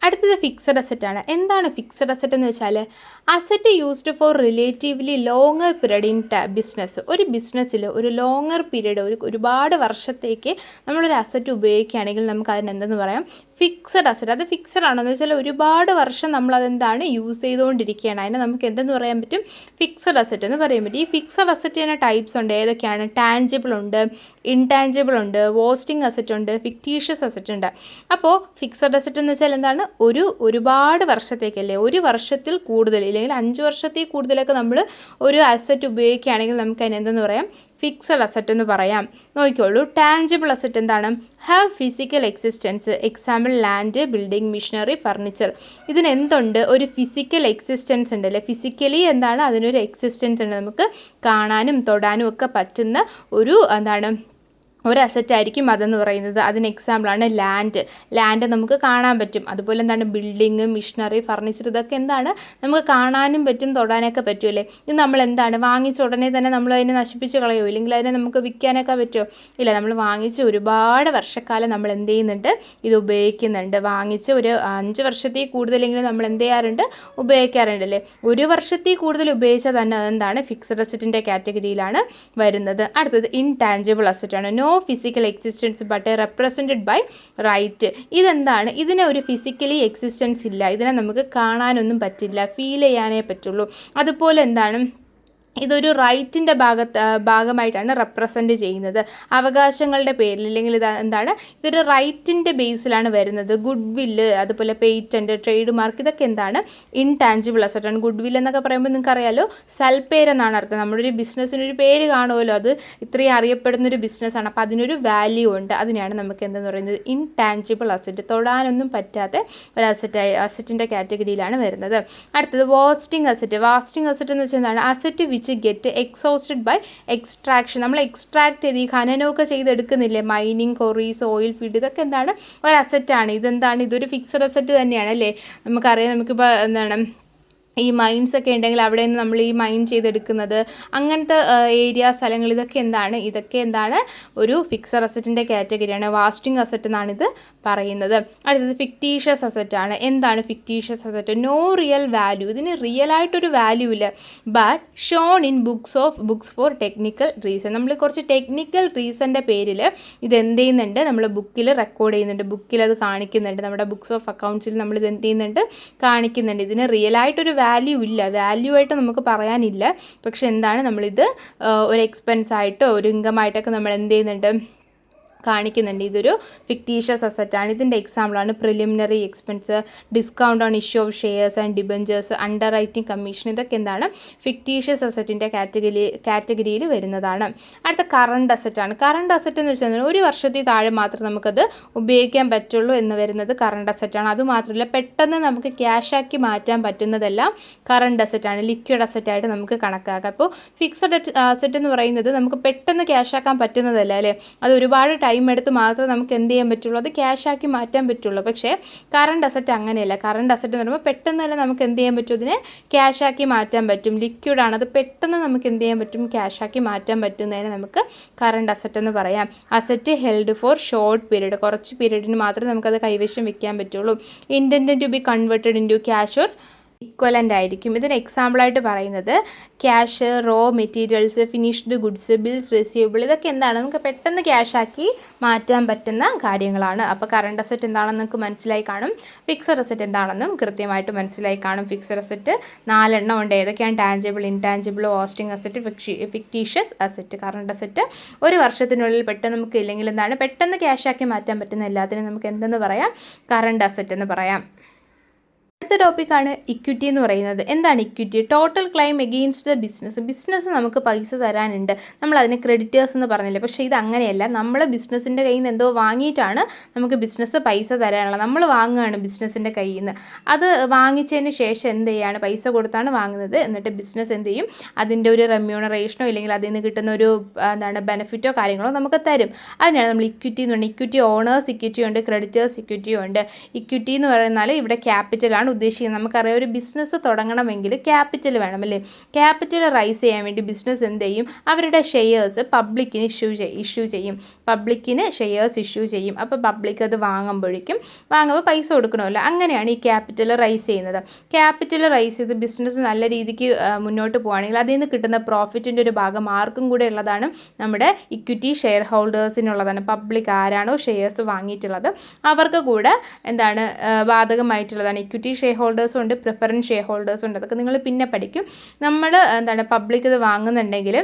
അടുത്തത് ഫിക്സഡ് അസറ്റാണ്. എന്താണ് fixed asset എന്ന് വെച്ചാൽ asset used for relatively longer period in business. ഒരു ബിസിനസ്സിൽ ഒരു ലോങ്ങർ പീരീഡ്, ഒരുപാട് വർഷത്തേക്ക് നമ്മളൊരു അസറ്റ് ഉപയോഗിക്കുകയാണെങ്കിൽ നമുക്ക് അതിനെന്തെന്ന് പറയാം, ഫിക്സഡ് അസറ്റ്. അത് ഫിക്സഡ് ആണെന്ന് വെച്ചാൽ ഒരുപാട് വർഷം നമ്മളതെന്താണ് യൂസ് ചെയ്തുകൊണ്ടിരിക്കുകയാണ്. അതിനെ നമുക്ക് എന്തെന്ന് പറയാൻ പറ്റും, ഫിക്സഡ് അസറ്റ് എന്ന് പറയാൻ പറ്റും. ഈ ഫിക്സഡ് അസറ്റ് തന്നെ ടൈപ്സ് ഉണ്ട്. ഏതൊക്കെയാണ്? ടാഞ്ചിബിൾ ഉണ്ട്, ഇൻടാഞ്ചിബിൾ ഉണ്ട്, വേസ്റ്റിംഗ് അസറ്റ് ഉണ്ട്, ഫിക്റ്റീഷ്യസ് അസറ്റ് ഉണ്ട്. അപ്പോൾ ഫിക്സഡ് അസറ്റ് എന്ന് വെച്ചാൽ എന്താണ്, ഒരുപാട് വർഷത്തേക്കല്ലേ, ഒരു വർഷത്തിൽ കൂടുതൽ ഇല്ലെങ്കിൽ 5 വർഷത്തിൽ കൂടുതലൊക്കെ നമ്മൾ ഒരു അസറ്റ് ഉപയോഗിക്കുകയാണെങ്കിൽ നമുക്ക് അതിന് എന്തെന്ന് പറയാം, ഫിക്സഡ് അസറ്റ് എന്ന് പറയാം. നോക്കിക്കോളൂ, ടാഞ്ചിബിൾ അസറ്റ് എന്താണ്? Have physical existence. Example land, building, machinery, furniture. ഇതിനെന്തുണ്ട്? ഒരു ഫിസിക്കൽ എക്സിസ്റ്റൻസ് ഉണ്ട് അല്ലേ. ഫിസിക്കലി എന്താണ്, അതിനൊരു എക്സിസ്റ്റൻസ് ഉണ്ട്. നമുക്ക് കാണാനും തൊടാനും ഒക്കെ പറ്റുന്ന ഒരു അസറ്റായിരിക്കും അതെന്ന് പറയുന്നത്. അതിന് എക്സാമ്പിളാണ് ലാൻഡ് നമുക്ക് കാണാൻ പറ്റും. അതുപോലെ എന്താണ്, ബിൽഡിങ്, മിഷനറി, ഫർണിച്ചർ, ഇതൊക്കെ എന്താണ്, നമുക്ക് കാണാനും പറ്റും തൊടാനൊക്കെ പറ്റുമല്ലേ. ഇത് നമ്മൾ എന്താണ്, വാങ്ങിച്ച ഉടനെ തന്നെ നമ്മൾ അതിനെ നശിപ്പിച്ച് കളയോ, ഇല്ലെങ്കിൽ അതിനെ നമുക്ക് വിൽക്കാനൊക്കെ പറ്റുമോ? ഇല്ല, നമ്മൾ വാങ്ങിച്ച് ഒരുപാട് വർഷക്കാലം നമ്മൾ എന്ത് ചെയ്യുന്നുണ്ട്, ഇത് ഉപയോഗിക്കുന്നുണ്ട്. വാങ്ങിച്ച് ഒരു 5 വർഷത്തിൽ കൂടുതലെങ്കിലും നമ്മൾ എന്ത് ചെയ്യാറുണ്ട്, ഉപയോഗിക്കാറുണ്ടല്ലേ. ഒരു വർഷത്തിൽ കൂടുതൽ ഉപയോഗിച്ചാൽ തന്നെ അതെന്താണ്, ഫിക്സഡ് അസറ്റിൻ്റെ കാറ്റഗറിയിലാണ് വരുന്നത്. അടുത്തത് ഇൻടാഞ്ചിബിൾ അസറ്റാണ്. No physical existence but represented by right. ഇതെന്താണ്, ഇതിന് ഒരു ഫിസിക്കലി എക്സിസ്റ്റൻസ് ഇല്ല, ഇതിനെ നമുക്ക് കാണാനൊന്നും പറ്റില്ല, ഫീൽ ചെയ്യാനേ പറ്റുള്ളൂ. അതുപോലെ എന്താണ്, ഇതൊരു റൈറ്റിൻ്റെ ഭാഗമായിട്ടാണ് റെപ്രസെൻറ്റ് ചെയ്യുന്നത്, അവകാശങ്ങളുടെ പേരിൽ. ഇല്ലെങ്കിൽ ഇത് എന്താണ്, ഇതൊരു റൈറ്റിൻ്റെ ബേസിലാണ് വരുന്നത്. ഗുഡ് വില്ല്, അതുപോലെ പേറ്റൻറ്റ്, ട്രേഡ് മാർക്ക്, ഇതൊക്കെ എന്താണ്, ഇൻടാഞ്ചിബിൾ അസറ്റാണ്. ഗുഡ് വില്ല് എന്നൊക്കെ പറയുമ്പോൾ നിങ്ങൾക്ക് അറിയാലോ, സൽപ്പേരെന്നാണ് അർത്ഥം. നമ്മുടെ ഒരു ബിസിനസ്സിനൊരു പേര് കാണുമല്ലോ, അത് ഇത്രയും അറിയപ്പെടുന്നൊരു ബിസിനസ്സാണ്, അപ്പോൾ അതിനൊരു വാല്യൂ ഉണ്ട്. അതിനെയാണ് നമുക്ക് എന്തെന്ന് പറയുന്നത്, ഇൻടാഞ്ചിബിൾ അസറ്റ്. തൊടാനൊന്നും പറ്റാത്ത ഒരു അസറ്റിൻ്റെ കാറ്റഗറിയിലാണ് വരുന്നത്. അടുത്തത് വാസ്റ്റിംഗ് അസറ്റ്. വാസ്റ്റിംഗ് അസറ്റ് എന്ന് വെച്ചാൽ എന്താണ്, asset which get exhausted by extraction. നമ്മൾ എക്സ്ട്രാക്ട് ചെയ്ത് ഈ ഖനനമൊക്കെ ചെയ്തെടുക്കുന്നില്ലേ, മൈനിങ്, കൊറീസ്, ഓയിൽ ഫീൽഡ്, ഇതൊക്കെ എന്താണ്, ഒരു അസറ്റാണ്. ഇതെന്താണ്, ഇതൊരു ഫിക്സഡ് അസറ്റ് തന്നെയാണ് അല്ലേ. നമുക്കറിയാം, നമുക്കിപ്പോൾ എന്താണ്, ഈ മൈൻസ് ഒക്കെ ഉണ്ടെങ്കിൽ അവിടെ നിന്ന് നമ്മൾ ഈ മൈൻ ചെയ്തെടുക്കുന്നത്, അങ്ങനത്തെ ഏരിയ, സ്ഥലങ്ങൾ, ഇതൊക്കെ എന്താണ് ഒരു ഫിക്സഡ് അസറ്റിൻ്റെ കാറ്റഗറിയാണ്. വാസ്റ്റിംഗ് അസറ്റ് എന്നാണ് ഇത് പറയുന്നത്. അടുത്തത് ഫിക്റ്റീഷ്യസ് അസറ്റാണ്. എന്താണ് fictitious asset? No real value. ഇതിന് റിയൽ ആയിട്ടൊരു വാല്യൂ ഇല്ല, but shown in books for technical reason. നമ്മൾ കുറച്ച് ടെക്നിക്കൽ റീസണിൻ്റെ പേരിൽ ഇത് എന്ത് ചെയ്യുന്നുണ്ട്, നമ്മൾ ബുക്കിൽ റെക്കോർഡ് ചെയ്യുന്നുണ്ട്, ബുക്കിൽ അത് കാണിക്കുന്നുണ്ട്. നമ്മുടെ ബുക്സ് ഓഫ് അക്കൗണ്ട്സിൽ നമ്മൾ ഇത് എന്ത് ചെയ്യുന്നുണ്ട്, കാണിക്കുന്നുണ്ട്. ഇതിന് റിയൽ ആയിട്ടൊരു വാല്യൂ ഇല്ല, വാല്യൂ ആയിട്ട് നമുക്ക് പറയാനില്ല. പക്ഷെ എന്താണ്, നമ്മളിത് ഒരു എക്സ്പെൻസ് ആയിട്ടോ ഒരു ഇൻകം ആയിട്ടൊക്കെ നമ്മൾ എന്ത് ചെയ്യുന്നുണ്ട്, കാണിക്കുന്നുണ്ട്. ഇതൊരു ഫിക്റ്റീഷ്യസ് അസറ്റാണ്. ഇതിൻ്റെ എക്സാമ്പിളാണ് preliminary expense, discount on issue of shares and debentures, under writing commission. ഇതൊക്കെ എന്താണ്, ഫിക്റ്റീഷ്യസ് അസറ്റിൻ്റെ കാറ്റഗറിയിൽ വരുന്നതാണ്. അടുത്ത കറണ്ട് അസറ്റാണ്. കറണ്ട് അസറ്റ് എന്ന് വെച്ചാൽ ഒരു വർഷത്തിൽ താഴെ മാത്രം നമുക്കത് ഉപയോഗിക്കാൻ പറ്റുള്ളൂ എന്ന് വരുന്നത് കറണ്ട് അസറ്റാണ്. അതുമാത്രമല്ല, പെട്ടെന്ന് നമുക്ക് ക്യാഷാക്കി മാറ്റാൻ പറ്റുന്നതെല്ലാം കറണ്ട് അസറ്റാണ്, ലിക്വിഡ് അസറ്റായിട്ട് നമുക്ക് കണക്കാക്കാം. അപ്പോൾ ഫിക്സഡ് അസറ്റ് എന്ന് പറയുന്നത് നമുക്ക് പെട്ടെന്ന് ക്യാഷാക്കാൻ പറ്റുന്നതല്ല അല്ലേ, അത് ഒരുപാട് ടൈം എടുത്ത് മാത്രമേ നമുക്ക് എന്ത് ചെയ്യാൻ പറ്റുള്ളൂ, അത് ക്യാഷാക്കി മാറ്റാൻ പറ്റുള്ളൂ. പക്ഷേ കറണ്ട് അസറ്റ് അങ്ങനെയല്ല. കറണ്ട് അസറ്റ് എന്ന് പറയുമ്പോൾ പെട്ടെന്ന് തന്നെ നമുക്ക് എന്ത് ചെയ്യാൻ പറ്റും, ഇതിനെ ക്യാഷാക്കി മാറ്റാൻ പറ്റും. ലിക്വിഡാണ്, അത് പെട്ടെന്ന് നമുക്ക് എന്ത് ചെയ്യാൻ പറ്റും, ക്യാഷാക്കി മാറ്റാൻ പറ്റുന്നതിന് നമുക്ക് കറണ്ട് അസറ്റ് എന്ന് പറയാം. Asset held for short period, കുറച്ച് പീരീഡിന് മാത്രമേ നമുക്കത് കൈവശം വെക്കാൻ പറ്റുള്ളൂ. Intended to be converted into cash or equivalent ആയിരിക്കും. ഇതിന് എക്സാമ്പിളായിട്ട് പറയുന്നത് cash, raw materials, finished goods, bills receivable, ഇതൊക്കെ എന്താണ്, നമുക്ക് പെട്ടെന്ന് ക്യാഷാക്കി മാറ്റാൻ പറ്റുന്ന കാര്യങ്ങളാണ്. അപ്പോൾ കറണ്ട് അസറ്റ് എന്താണെന്ന് നിങ്ങൾക്ക് മനസ്സിലായി കാണും. ഫിക്സഡ് അസറ്റ് എന്താണെന്നും കൃത്യമായിട്ട് മനസ്സിലായി കാണും. ഫിക്സഡ് അസറ്റ് 4 എണ്ണം ഉണ്ട്. ഏതൊക്കെയാണ്? Tangible, intangible, വാസ്റ്റിംഗ് asset, fictitious asset. Current asset ഒരു വർഷത്തിനുള്ളിൽ പെട്ടെന്ന് നമുക്ക് ഇല്ലെങ്കിൽ എന്താണ്, പെട്ടെന്ന് ക്യാഷാക്കി മാറ്റാൻ പറ്റുന്ന എല്ലാത്തിനും നമുക്ക് എന്തെന്ന് പറയാം, കറണ്ട് അസറ്റ് എന്ന് പറയാം. അടുത്ത ടോപ്പിക്കാണ് ഇക്വിറ്റി എന്ന് പറയുന്നത്. എന്താണ് equity? Total claim against the business നമുക്ക് പൈസ തരാനുണ്ട്, നമ്മൾ അതിന് ക്രെഡിറ്റേഴ്സ് എന്ന് പറഞ്ഞില്ലേ. പക്ഷേ ഇത് അങ്ങനെയല്ല. നമ്മൾ ബിസിനസ്സിൻ്റെ കയ്യിൽ നിന്ന് എന്തോ വാങ്ങിയിട്ടാണ് നമുക്ക് ബിസിനസ് പൈസ തരാനുള്ളത്. നമ്മൾ വാങ്ങുകയാണ് ബിസിനസ്സിൻ്റെ കയ്യിൽ നിന്ന്. അത് വാങ്ങിച്ചതിന് ശേഷം എന്ത് ചെയ്യാണ്, പൈസ കൊടുത്താണ് വാങ്ങുന്നത്. എന്നിട്ട് ബിസിനസ് എന്ത് ചെയ്യും, അതിൻ്റെ ഒരു റെമ്യൂണറേഷനോ ഇല്ലെങ്കിൽ അതിൽ നിന്ന് കിട്ടുന്ന ഒരു ബെനിഫിറ്റോ കാര്യങ്ങളോ നമുക്ക് തരും. അതിനാണ് നമ്മൾ ഇക്വിറ്റി എന്ന് പറയുന്നത്. ഇക്വിറ്റി ഓണേഴ്സ് ഇക്വിറ്റി ഉണ്ട്, ക്രെഡിറ്റേഴ്സ് ഇക്വിറ്റിയും ഉണ്ട്. ഇക്വിറ്റി എന്ന് പറയുന്നാൽ ഇവിടെ ക്യാപിറ്റലാണ് ഉദ്ദേശിക്കുന്നത്? നമുക്കറിയാം, ഒരു ബിസിനസ് തുടങ്ങണമെങ്കിൽ ക്യാപിറ്റൽ വേണം അല്ലേ? ക്യാപിറ്റൽ റൈസ് ചെയ്യാൻ വേണ്ടി ബിസിനസ് എന്ത് ചെയ്യും? അവരുടെ ഷെയർസ് പബ്ലിക്കിന് ഇഷ്യൂ ചെയ്യും. പബ്ലിക്കിന് ഷെയർസ് ഇഷ്യൂ ചെയ്യും. അപ്പോൾ പബ്ലിക് അത് വാങ്ങുമ്പോൾ പൈസ കൊടുക്കണമല്ലോ. അങ്ങനെയാണ് ഈ ക്യാപിറ്റൽ റൈസ് ചെയ്യുന്നത്. ക്യാപിറ്റൽ റൈസ് ചെയ്ത് ബിസിനസ് നല്ല രീതിക്ക് മുന്നോട്ട് പോവുകയാണെങ്കിൽ അതിൽ നിന്ന് കിട്ടുന്ന പ്രോഫിറ്റിൻ്റെ ഒരു ഭാഗം ആർക്കും കൂടെ ഉള്ളതാണ്? നമ്മുടെ ഇക്വിറ്റി ഷെയർ ഹോൾഡേഴ്സിനുള്ളതാണ്. പബ്ലിക് ആരാണോ ഷെയർസ് വാങ്ങിയിട്ടുള്ളത് അവർക്ക് കൂടെ ബാധകമായിട്ടുള്ളതാണ്. ഇക്വിറ്റി ഷെയർ ഹോൾഡേഴ്സും ഉണ്ട്, പ്രിഫറൻസ് ഷെയർ ഹോൾഡേഴ്സും ഉണ്ട്. അതൊക്കെ നിങ്ങൾ പിന്നെ പഠിക്കും. നമ്മൾ പബ്ലിക് ഇത് വാങ്ങുന്നുണ്ടെങ്കിൽ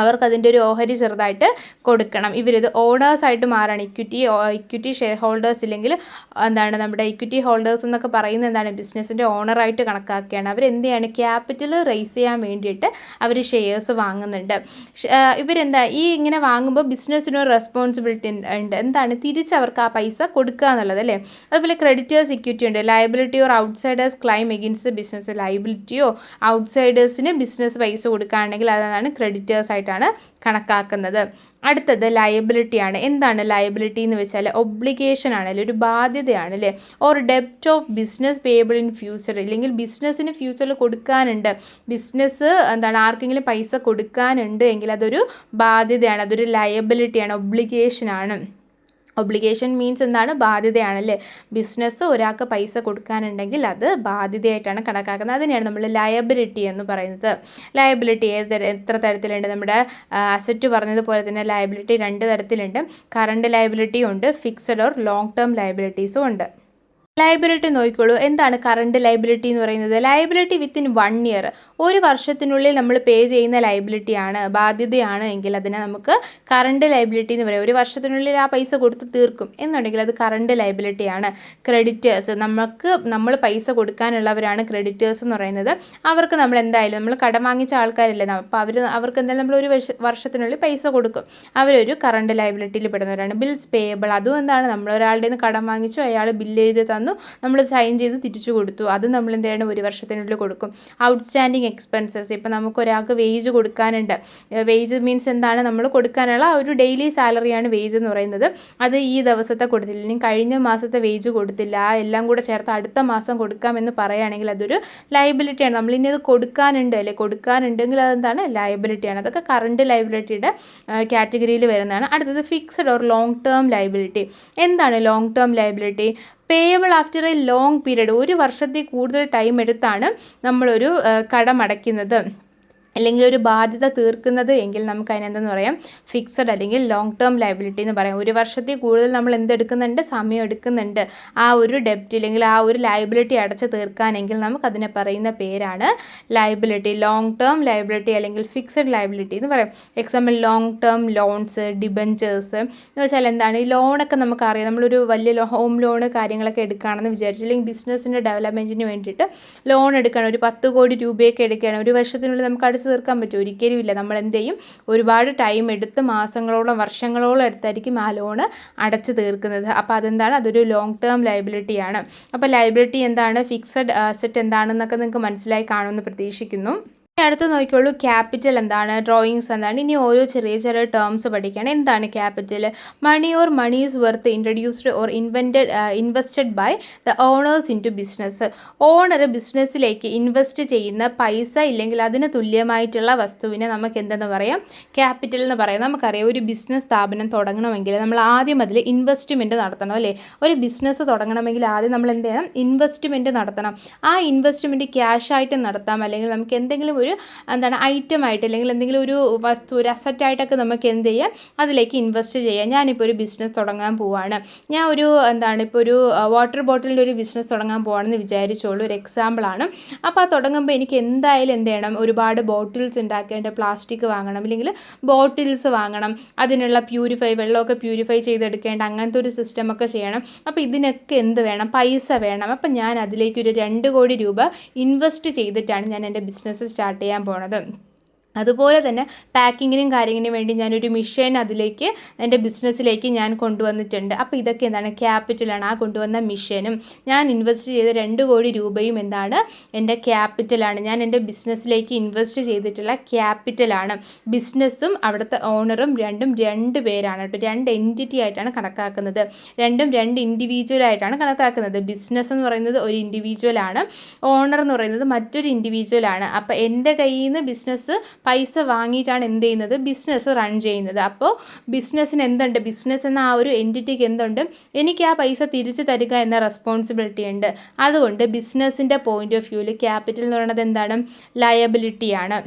അവർക്കതിൻ്റെ ഒരു ഓഹരി ചെറുതായിട്ട് കൊടുക്കണം. ഇവരിത് ഓണേഴ്സായിട്ട് മാറാണ്. ഇക്വിറ്റി ഷെയർ ഹോൾഡേഴ്സ് ഇല്ലെങ്കിൽ നമ്മുടെ ഇക്വിറ്റി ഹോൾഡേഴ്സ് എന്നൊക്കെ പറയുന്നത് ബിസിനസ്സിൻ്റെ ഓണറായിട്ട് കണക്കാക്കുകയാണ്. അവരെന്ത് ചെയ്യാണ്? ക്യാപിറ്റൽ റൈസ് ചെയ്യാൻ വേണ്ടിയിട്ട് അവർ ഷെയർസ് വാങ്ങുന്നുണ്ട്. ഇങ്ങനെ വാങ്ങുമ്പോൾ ബിസിനസ്സിനൊരു റെസ്പോൺസിബിലിറ്റി ഉണ്ട്. തിരിച്ച് അവർക്ക് ആ പൈസ കൊടുക്കുക എന്നുള്ളത് അല്ലേ? അതുപോലെ ക്രെഡിറ്റേഴ്സ് ഇക്വിറ്റി ഉണ്ട്. Liability or outsiders claim against business. ലയബിലിറ്റിയോ ഔട്ട്സൈഡേഴ്സിന് ബിസിനസ് പൈസ കൊടുക്കുകയാണെങ്കിൽ അതാണ് ക്രെഡിറ്റേഴ്സ് ആയിട്ടാണ് കണക്കാക്കുന്നത്. അടുത്തത് ലയബിലിറ്റിയാണ്. എന്താണ് ലയബിലിറ്റി എന്ന് വെച്ചാൽ ഒബ്ലിഗേഷൻ ആണല്ലേ, ഒരു ബാധ്യതയാണ് അല്ലേ? ഓർ ഡെപ്റ്റ് of business payable in future. ഇല്ലെങ്കിൽ ബിസിനസ്സിന് ഫ്യൂച്ചറിൽ കൊടുക്കാനുണ്ട്, ബിസിനസ് ആർക്കെങ്കിലും പൈസ കൊടുക്കാനുണ്ട് എങ്കിൽ അതൊരു ബാധ്യതയാണ്, അതൊരു ലയബിലിറ്റിയാണ്, ഒബ്ലിഗേഷനാണ്. ഒബ്ലിഗേഷൻ മീൻസ് എന്താണ്? ബാധ്യതയാണല്ലേ? ബിസിനസ് ഒരാൾക്ക് പൈസ കൊടുക്കാനുണ്ടെങ്കിൽ അത് ബാധ്യതയായിട്ടാണ് കണക്കാക്കുന്നത്. അതിനെയാണ് നമ്മൾ ലയബിലിറ്റി എന്ന് പറയുന്നത്. ലയബിലിറ്റി എത്ര തരത്തിലുണ്ട്? നമ്മുടെ അസറ്റ് പറഞ്ഞതുപോലെ തന്നെ ലയബിലിറ്റി 2 തരത്തിലുണ്ട്. കറണ്ട് ലയബിലിറ്റിയും ഉണ്ട്, ഫിക്സഡ് ഓർ ലോങ് ടേം ലയബിലിറ്റീസും ഉണ്ട്. ലയബിലിറ്റി നോക്കിക്കോളൂ. എന്താണ് കറണ്ട് ലയബിലിറ്റി എന്ന് പറയുന്നത്? ലയബിലിറ്റി വിത്തിൻ 1 ഇയർ, ഒരു വർഷത്തിനുള്ളിൽ നമ്മൾ പേ ചെയ്യുന്ന ലയബിലിറ്റിയാണ്, ബാധ്യതയാണ് എങ്കിൽ അതിനെ നമുക്ക് കറണ്ട് ലയബിലിറ്റി എന്ന് പറയും. ഒരു വർഷത്തിനുള്ളിൽ ആ പൈസ കൊടുത്ത് തീർക്കും എന്നുണ്ടെങ്കിൽ അത് കറണ്ട് ലയബിലിറ്റിയാണ്. ക്രെഡിറ്റേഴ്സ്, നമ്മൾ പൈസ കൊടുക്കാനുള്ളവരാണ് ക്രെഡിറ്റേഴ്സ് എന്ന് പറയുന്നത്. അവർക്ക് നമ്മൾ കടം വാങ്ങിച്ച ആൾക്കാരല്ലേ, അപ്പോൾ അവർക്ക് എന്തായാലും നമ്മൾ ഒരു വർഷത്തിനുള്ളിൽ പൈസ കൊടുക്കും. അവരൊരു കറണ്ട് ലയബിലിറ്റിയിൽ പെടുന്നവരാണ്. ബിൽസ് പേയബിൾ, അതും നമ്മൾ ഒരാളുടെ നിന്ന് കടം വാങ്ങിച്ചു, അയാൾ ബില്ല് എഴുതി തന്നു, നമ്മൾ സൈൻ ചെയ്ത് തിരിച്ചു കൊടുത്തു, അത് നമ്മൾ എന്ത് ചെയ്യണം? ഒരു വർഷത്തിനുള്ളിൽ കൊടുക്കും. ഔട്ട്സ്റ്റാൻഡിങ് എക്സ്പെൻസസ്, ഇപ്പോൾ നമുക്ക് ഒരാൾക്ക് വേജ് കൊടുക്കാനുണ്ട്. വേജ് മീൻസ് നമ്മൾ കൊടുക്കാനുള്ള ഒരു ഡെയിലി സാലറിയാണ് വേജ് എന്ന് പറയുന്നത്. അത് ഈ ദിവസത്തെ കൊടുത്തില്ല, ഇനി കഴിഞ്ഞ മാസത്തെ വേജ് കൊടുത്തില്ല, എല്ലാം കൂടെ ചേർത്ത് അടുത്ത മാസം കൊടുക്കാമെന്ന് പറയുകയാണെങ്കിൽ അതൊരു ലയബിലിറ്റിയാണ്. നമ്മളിനി അത് കൊടുക്കാനുണ്ട് അല്ലേ, കൊടുക്കാനുണ്ടെങ്കിൽ അതെന്താണ്? ലയബിലിറ്റിയാണ്. അതൊക്കെ കറണ്ട് ലയബിലിറ്റിയുടെ കാറ്റഗറിയിൽ വരുന്നതാണ്. അടുത്തത് fixed or long term liability. എന്താണ് long term liability? Payable after a long period, ഒരു വർഷത്തിൽ കൂടുതൽ ടൈം എടുത്താണ് നമ്മളൊരു കടമടയ്ക്കുന്നത് അല്ലെങ്കിൽ ഒരു ബാധ്യത തീർക്കുന്നത് എങ്കിൽ നമുക്ക് അതിനെന്തെന്ന് പറയാം? ഫിക്സഡ് അല്ലെങ്കിൽ ലോങ് ടേം ലയബിലിറ്റി എന്ന് പറയാം. ഒരു വർഷത്തിൽ കൂടുതൽ നമ്മൾ എന്തെടുക്കുന്നുണ്ട്? സമയം എടുക്കുന്നുണ്ട് ആ ഒരു ഡെപ്റ്റ് അല്ലെങ്കിൽ ആ ഒരു ലയബിലിറ്റി അടച്ച് തീർക്കാനെങ്കിൽ നമുക്കതിനെ പറയുന്ന പേരാണ് ലയബിലിറ്റി. ലോങ് ടേം ലയബിലിറ്റി അല്ലെങ്കിൽ ഫിക്സഡ് ലയബിലിറ്റി എന്ന് പറയും. Example long term loans, debentures എന്ന് വെച്ചാൽ എന്താണ്? ഈ ലോണൊക്കെ നമുക്കറിയാം, നമ്മളൊരു വലിയ ഹോം ലോണ് കാര്യങ്ങളൊക്കെ എടുക്കുകയാണെന്ന് വിചാരിച്ചു, അല്ലെങ്കിൽ ബിസിനസ്സിൻ്റെ ഡെവലപ്മെൻറ്റിന് വേണ്ടിയിട്ട് ലോൺ എടുക്കുകയാണ്, ഒരു 10 കോടി രൂപയൊക്കെ എടുക്കുകയാണ്. ഒരു വർഷത്തിനുള്ളിൽ നമുക്ക് അടച്ച് തീർക്കാൻ പറ്റും? ഒരിക്കലും ഇല്ല. നമ്മൾ എന്ത് ചെയ്യും? ഒരുപാട് ടൈം എടുത്ത് മാസങ്ങളോളം വർഷങ്ങളോളം എടുത്തായിരിക്കും ആ ലോണ് അടച്ചു തീർക്കുന്നത്. അപ്പോൾ അതൊരു ലോങ് ടേം ലയബിലിറ്റിയാണ്. അപ്പോൾ ലയബിലിറ്റി എന്താണ്, ഫിക്സഡ് അസറ്റ് എന്താണെന്നൊക്കെ നിങ്ങൾക്ക് മനസ്സിലായി കാണുമെന്ന് പ്രതീക്ഷിക്കുന്നു. അടുത്ത് നോക്കിക്കോളൂ, ക്യാപിറ്റൽ എന്താണ്, ഡ്രോയിങ്സ് എന്താണ്. ഇനി ഓരോ ചെറിയ ചെറിയ ടേംസ് പഠിക്കുകയാണ്. എന്താണ് capital? Money or moneys worth introduced or invested by the owners into business. Owner ബിസിനസ്സിലേക്ക് ഇൻവെസ്റ്റ് ചെയ്യുന്ന പൈസ ഇല്ലെങ്കിൽ അതിന് തുല്യമായിട്ടുള്ള വസ്തുവിനെ നമുക്ക് എന്തെന്ന് പറയാം? ക്യാപിറ്റൽ എന്ന് പറയാം. നമുക്കറിയാം, ഒരു ബിസിനസ് സ്ഥാപനം തുടങ്ങണമെങ്കിൽ നമ്മൾ ആദ്യം അതിൽ ഇൻവെസ്റ്റ്മെൻറ്റ് നടത്തണം അല്ലേ? ഒരു ബിസിനസ് തുടങ്ങണമെങ്കിൽ ആദ്യം നമ്മൾ എന്ത് ചെയ്യണം? ഇൻവെസ്റ്റ്മെൻറ്റ് നടത്തണം. ആ ഇൻവെസ്റ്റ്മെൻറ്റ് ക്യാഷായിട്ട് നടത്താം, അല്ലെങ്കിൽ നമുക്ക് എന്തെങ്കിലും ഒരു ഐറ്റമായിട്ട് അല്ലെങ്കിൽ എന്തെങ്കിലും ഒരു വസ്തു, ഒരു അസറ്റായിട്ടൊക്കെ നമുക്ക് എന്ത് ചെയ്യാം? അതിലേക്ക് ഇൻവെസ്റ്റ് ചെയ്യാം. ഞാനിപ്പോൾ ഒരു ബിസിനസ് തുടങ്ങാൻ പോവുകയാണ്. ഞാൻ ഇപ്പോൾ ഒരു വാട്ടർ ബോട്ടിലിൻ്റെ ഒരു ബിസിനസ് തുടങ്ങാൻ പോവുകയാണെന്ന് വിചാരിച്ചോളൂ, ഒരു എക്സാമ്പിളാണ്. അപ്പോൾ ആ തുടങ്ങുമ്പോൾ എനിക്ക് എന്തായാലും എന്ത് ചെയ്യണം? ഒരുപാട് ബോട്ടിൽസ് ഉണ്ടാക്കേണ്ട, പ്ലാസ്റ്റിക് വാങ്ങണം, അല്ലെങ്കിൽ ബോട്ടിൽസ് വാങ്ങണം, അതിനുള്ള വെള്ളമൊക്കെ പ്യൂരിഫൈ ചെയ്തെടുക്കേണ്ട അങ്ങനത്തെ ഒരു സിസ്റ്റമൊക്കെ ചെയ്യണം. അപ്പോൾ ഇതിനൊക്കെ എന്ത് വേണം? പൈസ വേണം. അപ്പം ഞാൻ അതിലേക്ക് ഒരു 2 കോടി രൂപ ഇൻവെസ്റ്റ് ചെയ്തിട്ടാണ് ഞാൻ എൻ്റെ ബിസിനസ് സ്റ്റാർട്ട് ചെയ്യാൻ പോണത്. അതുപോലെ തന്നെ പാക്കിങ്ങിനും കാര്യത്തിനും വേണ്ടി ഞാനൊരു മിഷൻ അതിലേക്ക് എൻ്റെ ബിസിനസ്സിലേക്ക് ഞാൻ കൊണ്ടുവന്നിട്ടുണ്ട്. അപ്പോൾ ഇതൊക്കെ എന്താണ്, ക്യാപിറ്റലാണ്. ആ കൊണ്ടുവന്ന മിഷനും ഞാൻ ഇൻവെസ്റ്റ് ചെയ്ത 2 കോടി രൂപയും എന്താണ്, എൻ്റെ ക്യാപിറ്റലാണ്. ഞാൻ എൻ്റെ ബിസിനസ്സിലേക്ക് ഇൻവെസ്റ്റ് ചെയ്തിട്ടുള്ള ക്യാപിറ്റലാണ്. ബിസിനസ്സും അവിടുത്തെ ഓണറും രണ്ടും 2 പേരാണ് കേട്ടോ. 2 എൻറ്റിറ്റി ആയിട്ടാണ് കണക്കാക്കുന്നത്. രണ്ടും 2 ഇൻഡിവിജ്വലായിട്ടാണ് കണക്കാക്കുന്നത്. ബിസിനസ് എന്ന് പറയുന്നത് ഒരു ഇൻഡിവിജ്വലാണ്, ഓണർ എന്ന് പറയുന്നത് മറ്റൊരു ഇൻഡിവിജ്വലാണ്. അപ്പോൾ എൻ്റെ കയ്യിൽ നിന്ന് ബിസിനസ് പൈസ വാങ്ങിയിട്ടാണ് എന്ത് ചെയ്യുന്നത്, ബിസിനസ് റൺ ചെയ്യുന്നത്. അപ്പോൾ ബിസിനസ്സിന് എന്തുണ്ട്, ബിസിനസ് എന്ന ആ ഒരു എൻറ്റിറ്റിക്ക് എന്തുണ്ട്, എനിക്ക് ആ പൈസ തിരിച്ചു തരിക എന്ന റെസ്പോൺസിബിലിറ്റി ഉണ്ട്. അതുകൊണ്ട് ബിസിനസ്സിൻ്റെ പോയിൻ്റ് ഓഫ് വ്യൂവിൽ ക്യാപിറ്റൽ എന്ന് പറയുന്നത് എന്താണ്, ലയബിലിറ്റിയാണ്.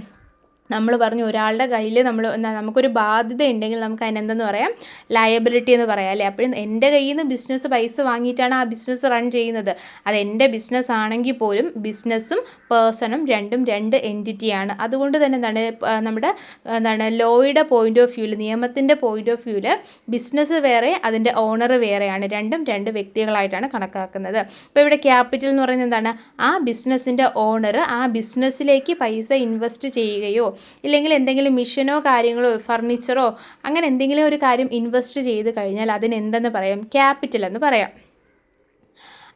നമ്മൾ പറഞ്ഞു ഒരാളുടെ കയ്യിൽ നമുക്കൊരു ബാധ്യത ഉണ്ടെങ്കിൽ നമുക്ക് അതിനെന്തെന്ന് പറയാം, ലയബിലിറ്റി എന്ന് പറയാം അല്ലേ. അപ്പോഴും എൻ്റെ കയ്യിൽ നിന്ന് ബിസിനസ് പൈസ വാങ്ങിയിട്ടാണ് ആ ബിസിനസ് റൺ ചെയ്യുന്നത്. അത് എൻ്റെ ബിസിനസ് ആണെങ്കിൽ പോലും ബിസിനസ്സും പേഴ്സണും രണ്ടും 2 എൻറ്റിറ്റിയാണ്. അതുകൊണ്ട് തന്നെ നമ്മുടെ ലോയുടെ പോയിൻ്റ് ഓഫ് വ്യൂവിൽ, നിയമത്തിൻ്റെ പോയിൻ്റ് ഓഫ് വ്യൂവിൽ ബിസിനസ് വേറെ അതിൻ്റെ ഓണർ വേറെയാണ്. രണ്ടും 2 വ്യക്തികളായിട്ടാണ് കണക്കാക്കുന്നത്. അപ്പോൾ ഇവിടെ ക്യാപിറ്റൽ എന്ന് പറയുന്നത് എന്താണ്, ആ ബിസിനസ്സിൻ്റെ ഓണർ ആ ബിസിനസ്സിലേക്ക് പൈസ ഇൻവെസ്റ്റ് ചെയ്യുകയോ ഇല്ലെങ്കിൽ എന്തെങ്കിലും മിഷനോ കാര്യങ്ങളോ ഫർണിച്ചറോ അങ്ങനെ എന്തെങ്കിലും ഒരു കാര്യം ഇൻവെസ്റ്റ് ചെയ്ത് കഴിഞ്ഞാൽ അതിന് എന്തെന്ന് പറയാം, ക്യാപിറ്റൽ എന്ന് പറയാം.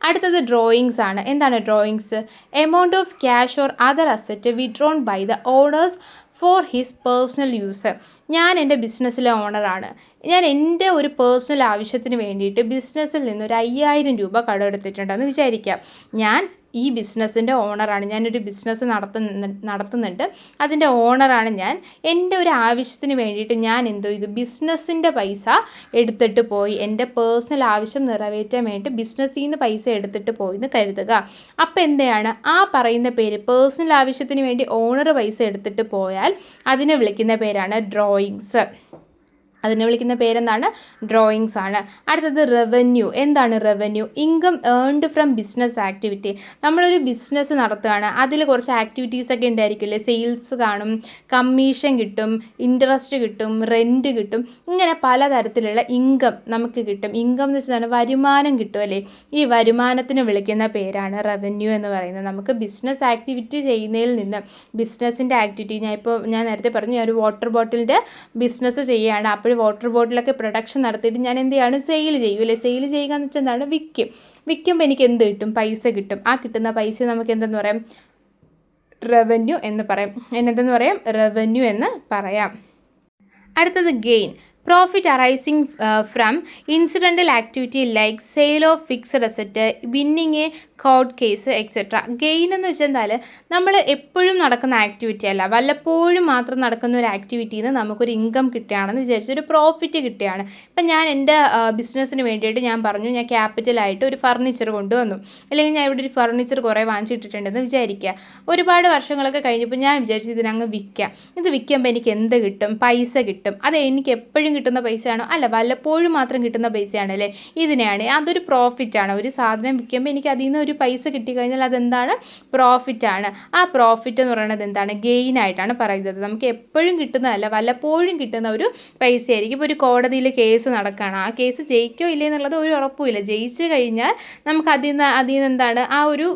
അടുത്തത് ഡ്രോയിങ്സ് ആണ്. എന്താണ് drawings? Amount of cash or other asset withdrawn by the owners for his personal use. ഞാൻ എൻ്റെ ബിസിനസ്സിലെ ഓണറാണ്. ഞാൻ എൻ്റെ ഒരു പേഴ്സണൽ ആവശ്യത്തിന് വേണ്ടിയിട്ട് ബിസിനസ്സിൽ നിന്ന് ഒരു 5000 രൂപ കടമെടുത്തിട്ടുണ്ടെന്ന് വിചാരിക്കാം. ഞാൻ ഈ ബിസിനസ്സിൻ്റെ ഓണറാണ്. ഞാനൊരു ബിസിനസ് നടത്തുന്നുണ്ട്, അതിൻ്റെ ഓണറാണ് ഞാൻ. എൻ്റെ ഒരു ആവശ്യത്തിന് വേണ്ടിയിട്ട് ഞാൻ എന്തോ ഇത് ബിസിനസ്സിൻ്റെ പൈസ എടുത്തിട്ട് പോയി, എൻ്റെ പേഴ്സണൽ ആവശ്യം നിറവേറ്റാൻ വേണ്ടി ബിസിനസ്സിൽ നിന്ന് പൈസ എടുത്തിട്ട് പോയി എന്ന് കരുതുക. അപ്പോൾ എന്താണ് ആ പറയുന്ന പേര്, പേഴ്സണൽ ആവശ്യത്തിന് വേണ്ടി ഓണർ പൈസ എടുത്തിട്ട് പോയാൽ അതിനെ വിളിക്കുന്ന പേരാണ് ഡ്രോയിങ്സ്. അതിനെ വിളിക്കുന്ന പേരെന്താണ്, ഡ്രോയിങ്സ് ആണ്. അടുത്തത് റവന്യൂ. എന്താണ് revenue? Income earned from business activity. നമ്മളൊരു ബിസിനസ് നടത്തുകയാണ്, അതിൽ കുറച്ച് ആക്ടിവിറ്റീസൊക്കെ ഉണ്ടായിരിക്കില്ലേ, സെയിൽസ് കാണും, കമ്മീഷൻ കിട്ടും, ഇൻട്രസ്റ്റ് കിട്ടും, റെൻറ്റ് കിട്ടും, ഇങ്ങനെ പലതരത്തിലുള്ള ഇൻകം നമുക്ക് കിട്ടും. ഇൻകം എന്ന് വെച്ചാൽ വരുമാനം കിട്ടും അല്ലേ. ഈ വരുമാനത്തിന് വിളിക്കുന്ന പേരാണ് റവന്യൂ എന്ന് പറയുന്നത്. നമുക്ക് ബിസിനസ് ആക്ടിവിറ്റി ചെയ്യുന്നതിൽ നിന്ന്, ബിസിനസ്സിൻ്റെ ആക്ടിവിറ്റി, ഞാൻ നേരത്തെ പറഞ്ഞു ഞാൻ ഒരു വാട്ടർ ബോട്ടിലിൻ്റെ ബിസിനസ് ചെയ്യുകയാണ്. അപ്പോൾ വാട്ടർ ബോട്ടിലൊക്കെ പ്രൊഡക്ഷൻ നടത്തിയിട്ട് ഞാൻ എന്ത് ചെയ്യാണ്, സെയിൽ ചെയ്യും അല്ലേ. സെയിൽ ചെയ്യുക എന്ന് വെച്ചാൽ എന്താണ്, വിൽക്കുമ്പോൾ എനിക്ക് എന്ത് കിട്ടും, പൈസ കിട്ടും. ആ കിട്ടുന്ന പൈസ നമുക്ക് എന്തെന്ന് പറയാം, റവന്യൂ എന്ന് പറയാം. എന്തെന്ന് പറയാം, റവന്യൂ എന്ന് പറയാം. അടുത്തത് gain. Profit arising from incidental activity like sale of fixed asset, winning a court case etcetera. Gain എന്ന് വെച്ചാൽ നമ്മൾ എപ്പോഴും നടക്കുന്ന ആക്ടിവിറ്റി അല്ല, വല്ലപ്പോഴും മാത്രം നടക്കുന്ന ഒരു ആക്ടിവിറ്റിയിൽ നിന്ന് നമുക്കൊരു ഇൻകം കിട്ടുകയാണെന്ന് വിചാരിച്ചു, ഒരു പ്രോഫിറ്റ് കിട്ടുകയാണ്. ഇപ്പം ഞാൻ എൻ്റെ ബിസിനസ്സിന് വേണ്ടിയിട്ട് ഞാൻ പറഞ്ഞു, ഞാൻ ക്യാപിറ്റലായിട്ട് ഒരു ഫർണിച്ചർ കൊണ്ടുവന്നു, അല്ലെങ്കിൽ ഞാൻ ഇവിടെ ഒരു ഫർണിച്ചർ കുറേ വാങ്ങിച്ചിട്ടിട്ടുണ്ടെന്ന് വിചാരിക്കുക. ഒരുപാട് വർഷങ്ങളൊക്കെ കഴിഞ്ഞപ്പോൾ ഞാൻ വിചാരിച്ചു ഇതിനങ്ങ് വിൽക്കാം. ഇത് വിൽക്കുമ്പോൾ എനിക്ക് എന്ത് കിട്ടും, പൈസ കിട്ടും. അത് എനിക്ക് എപ്പോഴും കിട്ടുന്ന പൈസയാണോ? അല്ല, വല്ലപ്പോഴും മാത്രം കിട്ടുന്ന പൈസയാണ് അല്ലേ. ഇതിനെയാണ്, അതൊരു പ്രോഫിറ്റാണ്. ഒരു സാധനം വിൽക്കുമ്പോൾ എനിക്ക് അതിൽ നിന്ന് ഒരു പൈസ കിട്ടിക്കഴിഞ്ഞാൽ അതെന്താണ്, പ്രോഫിറ്റാണ്. ആ പ്രോഫിറ്റ് എന്ന് പറയുന്നത് എന്താണ്, ഗെയിൻ ആയിട്ടാണ് പറയുന്നത്. നമുക്ക് എപ്പോഴും കിട്ടുന്നതല്ല, വല്ലപ്പോഴും കിട്ടുന്ന ഒരു പൈസയായിരിക്കും. ഇപ്പോൾ ഒരു കോടതിയിൽ കേസ് നടക്കുകയാണ്, ആ കേസ് ജയിക്കോ ഇല്ലേ എന്നുള്ളത് ഒരു ഉറപ്പുമില്ല. ജയിച്ചു കഴിഞ്ഞാൽ നമുക്ക് അതിൽ നിന്ന് എന്താണ്, ആ ഒരു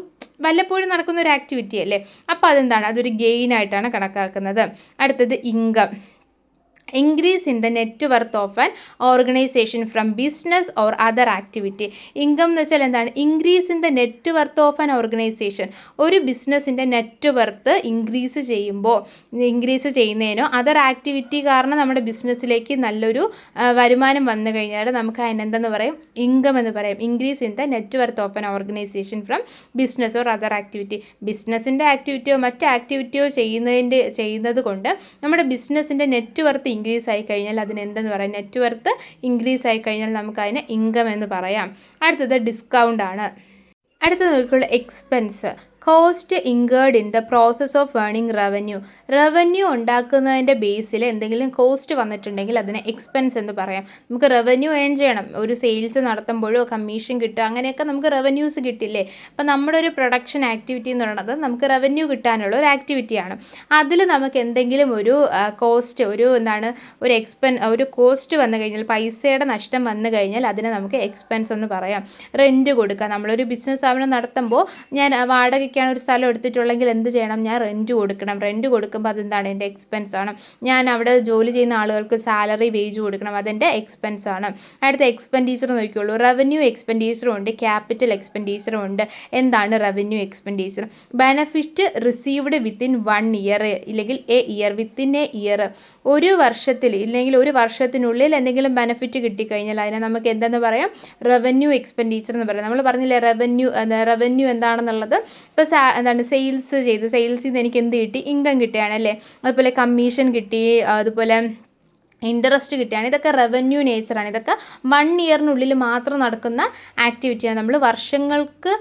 വല്ലപ്പോഴും നടക്കുന്ന ഒരു ആക്ടിവിറ്റി അല്ലേ. അപ്പോൾ അതെന്താണ്, അതൊരു ഗെയിൻ ആയിട്ടാണ് കണക്കാക്കുന്നത്. അടുത്തത് income. Increase in the net worth of an organisation from business or other activity. Income എന്ന് വെച്ചാൽ എന്താണ്, increase in the net worth of an organisation. ഒരു ബിസിനസ്സിൻ്റെ നെറ്റ് വർത്ത് ഇൻക്രീസ് ചെയ്യുന്നതിനോ അതർ ആക്ടിവിറ്റി കാരണം നമ്മുടെ ബിസിനസ്സിലേക്ക് നല്ലൊരു വരുമാനം വന്നു കഴിഞ്ഞാൽ നമുക്ക് അതിനെന്തെന്ന് പറയും, ഇൻകം എന്ന് പറയും. Increase in the net worth of an organisation from business or other activity. ബിസിനസ്സിൻ്റെ ആക്ടിവിറ്റിയോ മറ്റ് ആക്ടിവിറ്റിയോ ചെയ്യുന്നത് കൊണ്ട് നമ്മുടെ ബിസിനസ്സിൻ്റെ നെറ്റ് വർത്ത് ഇൻക്രീസ് ആയി കഴിഞ്ഞാൽ അതിന് എന്തെന്ന് പറയാം, നെറ്റ് വർത്ത് ഇൻക്രീസ് ആയി കഴിഞ്ഞാൽ നമുക്ക് അതിനെ ഇൻകം എന്ന് പറയാം. അടുത്തത് ഡിസ്കൗണ്ട് ആണ്. അടുത്തത് നോക്കിയുള്ള expense. Cost incurred in the process of earning revenue. Revenue ഉണ്ടാക്കുന്നതിൻ്റെ ബേസിൽ എന്തെങ്കിലും കോസ്റ്റ് വന്നിട്ടുണ്ടെങ്കിൽ അതിനെ എക്സ്പെൻസ് എന്ന് പറയാം. നമുക്ക് റവന്യൂ ഏൺ ചെയ്യണം, ഒരു സെയിൽസ് നടത്തുമ്പോഴോ കമ്മീഷൻ കിട്ടുക, അങ്ങനെയൊക്കെ നമുക്ക് റവന്യൂസ് കിട്ടില്ലേ. അപ്പോൾ നമ്മുടെ ഒരു പ്രൊഡക്ഷൻ ആക്ടിവിറ്റി എന്ന് പറയുന്നത് നമുക്ക് റവന്യൂ കിട്ടാനുള്ള ഒരു ആക്ടിവിറ്റിയാണ്. അതിൽ നമുക്ക് എന്തെങ്കിലും ഒരു കോസ്റ്റ്, ഒരു കോസ്റ്റ് വന്നു കഴിഞ്ഞാൽ, പൈസയുടെ നഷ്ടം വന്നു കഴിഞ്ഞാൽ അതിനെ നമുക്ക് എക്സ്പെൻസ് എന്ന് പറയാം. റെൻറ്റ് കൊടുക്കുക. നമ്മളൊരു ബിസിനസ് സ്ഥാപനം നടത്തുമ്പോൾ ഞാൻ വാടകയ്ക്ക് രൂപയ്ക്കാണ് ഒരു സ്ഥലം എടുത്തിട്ടുള്ളെങ്കിൽ എന്ത് ചെയ്യണം, ഞാൻ റെൻറ്റ് കൊടുക്കണം. റെൻറ്റ് കൊടുക്കുമ്പോൾ അതെന്താണ്, എൻ്റെ എക്സ്പെൻസ് ആണ്. ഞാൻ അവിടെ ജോലി ചെയ്യുന്ന ആളുകൾക്ക് സാലറി വേജ് കൊടുക്കണം, അതെൻ്റെ എക്സ്പെൻസ് ആണ്. അടുത്ത എക്സ്പെൻഡിച്ചർ നോക്കിയുള്ളൂ. റവന്യൂ എക്സ്പെൻഡിച്ചറും ഉണ്ട്, ക്യാപിറ്റൽ എക്സ്പെൻഡിച്ചറും ഉണ്ട്. എന്താണ് revenue expenditure? Benefit received within 1 year ഇല്ലെങ്കിൽ a year, within a year, ഒരു വർഷത്തിൽ ഇല്ലെങ്കിൽ ഒരു വർഷത്തിനുള്ളിൽ എന്തെങ്കിലും ബെനഫിറ്റ് കിട്ടിക്കഴിഞ്ഞാൽ അതിനെ നമുക്ക് എന്തെന്ന് പറയാം, റവന്യൂ എക്സ്പെൻഡിച്ചർ എന്ന് പറയാം. നമ്മൾ പറഞ്ഞില്ലേ റവന്യൂ എന്താണെന്നുള്ളത്. ഇപ്പോൾ എന്താണ്, സെയിൽസിൽ നിന്ന് എനിക്ക് എന്ത് കിട്ടി, ഇൻകം കിട്ടുകയാണല്ലേ. അതുപോലെ കമ്മീഷൻ കിട്ടി, അതുപോലെ ഇൻട്രസ്റ്റ് കിട്ടുകയാണ്. ഇതൊക്കെ റവന്യൂ നേച്ചറാണ്. ഇതൊക്കെ 1 ഇയറിനുള്ളിൽ മാത്രം നടക്കുന്ന ആക്ടിവിറ്റിയാണ്. നമ്മൾ വർഷങ്ങൾക്ക്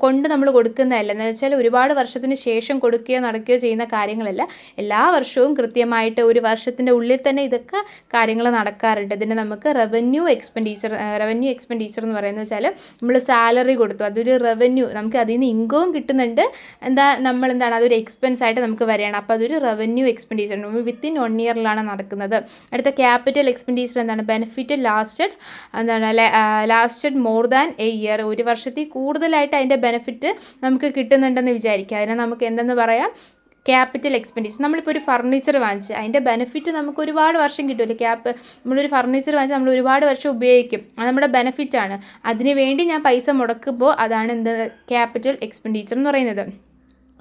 കൊണ്ട് നമ്മൾ കൊടുക്കുന്നതല്ല. എന്ന് വെച്ചാൽ ഒരുപാട് വർഷത്തിന് ശേഷം കൊടുക്കുകയോ നടക്കുകയോ ചെയ്യുന്ന കാര്യങ്ങളല്ല. എല്ലാ വർഷവും കൃത്യമായിട്ട് ഒരു വർഷത്തിൻ്റെ ഉള്ളിൽ തന്നെ ഇതൊക്കെ കാര്യങ്ങൾ നടക്കാറുണ്ട്. ഇതിന് നമുക്ക് റവന്യൂ എക്സ്പെൻഡിച്ചർ എന്ന് പറയുന്നത് വെച്ചാൽ നമ്മൾ സാലറി കൊടുത്തു, അതൊരു റവന്യൂ, നമുക്ക് അതിൽ നിന്ന് ഇൻകവും കിട്ടുന്നുണ്ട്. അതൊരു എക്സ്പെൻസ് ആയിട്ട് നമുക്ക് വരികയാണ്. അപ്പോൾ അതൊരു റവന്യൂ എക്സ്പെൻഡിച്ചർ വിത്തിൻ 1 ഇയറിലാണ് നടക്കുന്നത്. അടുത്ത ക്യാപിറ്റൽ എക്സ്പെൻഡിച്ചർ എന്താണ്, benefit lasted more than A year, ഒരു വർഷത്തിൽ കൂടുതലായിട്ട് അതിൻ്റെ ബെനിഫിറ്റ് നമുക്ക് കിട്ടുന്നുണ്ടെന്ന് വിചാരിക്കുക. അതിനെ നമുക്ക് എന്തെന്ന് പറയാം, ക്യാപിറ്റൽ എക്സ്പെൻഡിച്ചർ. നമ്മളിപ്പോൾ ഒരു ഫർണിച്ചർ വാങ്ങിച്ച് അതിൻ്റെ ബെനിഫിറ്റ് നമുക്ക് ഒരുപാട് വർഷം കിട്ടുമല്ലോ. നമ്മളൊരു ഫർണിച്ചർ വാങ്ങിച്ച് നമ്മൾ ഒരുപാട് വർഷം ഉപയോഗിക്കും, അത് നമ്മുടെ ബെനിഫിറ്റാണ്. അതിന് വേണ്ടി ഞാൻ പൈസ മുടക്കുമ്പോൾ അതാണ് ക്യാപിറ്റൽ എക്സ്പെൻഡിച്ചർ എന്ന് പറയുന്നത്.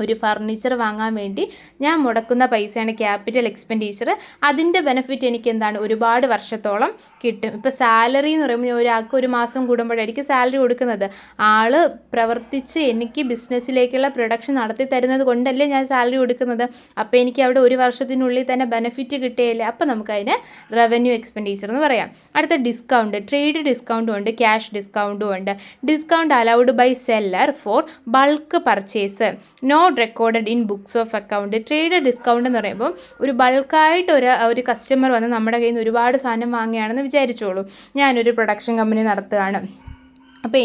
ഒരു ഫർണിച്ചർ വാങ്ങാൻ വേണ്ടി ഞാൻ മുടക്കുന്ന പൈസയാണ് ക്യാപിറ്റൽ എക്സ്പെൻഡിച്ചർ. അതിൻ്റെ ബെനിഫിറ്റ് എനിക്ക് എന്താണ്, ഒരുപാട് വർഷത്തോളം കിട്ടും. ഇപ്പോൾ സാലറി എന്ന് പറയുമ്പോൾ ഒരാൾക്ക് ഒരു മാസം കൂടുമ്പോഴായിരിക്കും സാലറി കൊടുക്കുന്നത്. ആൾ പ്രവർത്തിച്ച് എനിക്ക് ബിസിനസ്സിലേക്കുള്ള പ്രൊഡക്ഷൻ നടത്തി തരുന്നത് കൊണ്ടല്ലേ ഞാൻ സാലറി കൊടുക്കുന്നത്. അപ്പോൾ എനിക്ക് അവിടെ ഒരു വർഷത്തിനുള്ളിൽ തന്നെ ബെനിഫിറ്റ് കിട്ടുകയില്ല. അപ്പോൾ നമുക്കതിന് റവന്യൂ എക്സ്പെൻഡിച്ചർ എന്ന് പറയാം. അടുത്ത ഡിസ്കൗണ്ട്, ട്രേഡ് ഡിസ്കൗണ്ടും ഉണ്ട്, ക്യാഷ് ഡിസ്കൗണ്ടും ഉണ്ട്. Discount allowed by seller for bulk purchase, not recorded in books of account. Trade discount എന്ന് പറയുമ്പോൾ ഒരു ബൾക്കായിട്ട് ഒരു കസ്റ്റമർ വന്ന് നമ്മുടെ കയ്യിൽ നിന്ന് ഒരുപാട് സാധനം വാങ്ങുകയാണെന്ന് വിചാരിച്ചോളൂ. ഞാനൊരു പ്രൊഡക്ഷൻ കമ്പനി നടത്തുകയാണ്. അപ്പോൾ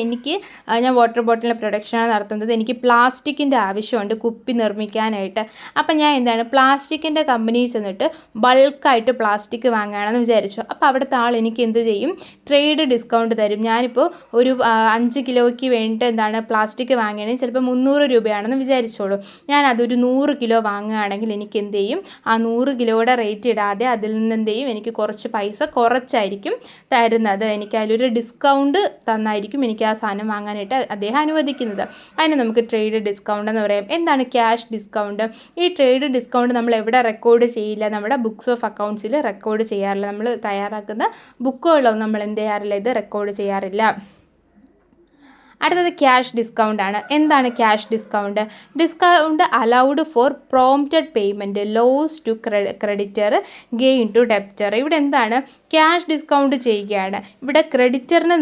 ഞാൻ വാട്ടർ ബോട്ടിലിൻ്റെ പ്രൊഡക്ഷനാണ് നടത്തുന്നത്. എനിക്ക് പ്ലാസ്റ്റിക്കിൻ്റെ ആവശ്യമുണ്ട് കുപ്പി നിർമ്മിക്കാനായിട്ട്. അപ്പം ഞാൻ എന്താണ്, പ്ലാസ്റ്റിക്കിൻ്റെ കമ്പനീസ് എന്നിട്ട് ബൾക്കായിട്ട് പ്ലാസ്റ്റിക് വാങ്ങുകയാണെന്ന് വിചാരിച്ചു. അപ്പോൾ അവിടുത്തെ ആൾ എനിക്ക് എന്ത് ചെയ്യും, ട്രേഡ് ഡിസ്കൗണ്ട് തരും. ഞാനിപ്പോൾ ഒരു 5 കിലോയ്ക്ക് വേണ്ടിയിട്ട് പ്ലാസ്റ്റിക് വാങ്ങുകയാണെങ്കിൽ ചിലപ്പോൾ 300 രൂപയാണെന്ന് വിചാരിച്ചോളൂ. ഞാൻ അതൊരു 100 കിലോ വാങ്ങുകയാണെങ്കിൽ എനിക്ക് എന്ത് ചെയ്യും, ആ 100 കിലോയുടെ റേറ്റ് ഇടാതെ അതിൽ നിന്ന് എന്ത് ചെയ്യും, എനിക്ക് കുറച്ച് പൈസ കുറച്ചായിരിക്കും തരുന്നത്. എനിക്ക് അതിലൊരു ഡിസ്കൗണ്ട് തന്നായിരിക്കും എനിക്ക് ആ സാധനം വാങ്ങാനായിട്ട് അദ്ദേഹം അനുവദിക്കുന്നത്. അതിന് നമുക്ക് ട്രേഡ് ഡിസ്കൗണ്ട് എന്ന് പറയാം. എന്താണ് ക്യാഷ് ഡിസ്കൗണ്ട്? ഈ ട്രേഡ് ഡിസ്കൗണ്ട് നമ്മൾ എവിടെ റെക്കോർഡ് ചെയ്യില്ല, നമ്മുടെ ബുക്സ് ഓഫ് അക്കൗണ്ട്സിൽ റെക്കോർഡ് ചെയ്യാറില്ല. നമ്മൾ തയ്യാറാക്കുന്ന ബുക്കുകളൊന്നും നമ്മൾ എന്ത് ചെയ്യാറില്ല, ഇത് റെക്കോർഡ് ചെയ്യാറില്ല. അടുത്തത് ക്യാഷ് ഡിസ്കൗണ്ട് ആണ്. എന്താണ് cash discount? Discount allowed for prompted payment, loss to creditor, gain to debtor. ഇവിടെ എന്താണ്, ക്യാഷ് ഡിസ്കൗണ്ട് ചെയ്യുകയാണ്. ഇവിടെ ക്രെഡിറ്ററിന്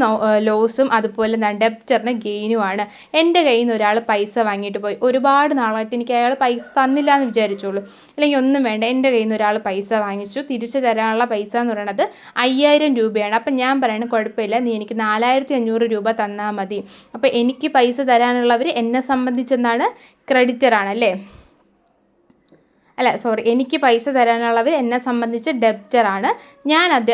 ലോസും അതുപോലെ ഡെപ്റ്ററിന് ഗെയിനുമാണ്. എൻ്റെ കയ്യിൽ നിന്ന് ഒരാൾ പൈസ വാങ്ങിയിട്ട് പോയി, ഒരുപാട് നാളായിട്ട് എനിക്ക് അയാൾ പൈസ തന്നില്ല എന്ന് വിചാരിച്ചോളൂ. അല്ലെങ്കിൽ ഒന്നും വേണ്ട, എൻ്റെ കയ്യിൽ നിന്ന് ഒരാൾ പൈസ വാങ്ങിച്ചു, തിരിച്ചു തരാനുള്ള പൈസ എന്ന് പറയുന്നത് 5000 രൂപയാണ്. അപ്പം ഞാൻ പറയുന്നത് കുഴപ്പമില്ല, നീ എനിക്ക് 4500 രൂപ തന്നാൽ മതി. അപ്പോൾ എനിക്ക് പൈസ തരാനുള്ളവർ എന്നെ സംബന്ധിച്ചെന്താണ്, ക്രെഡിറ്ററാണല്ലേ. എനിക്ക് പൈസ തരാനുള്ളവർ എന്നെ സംബന്ധിച്ച് ഡെപ്റ്ററാണ്,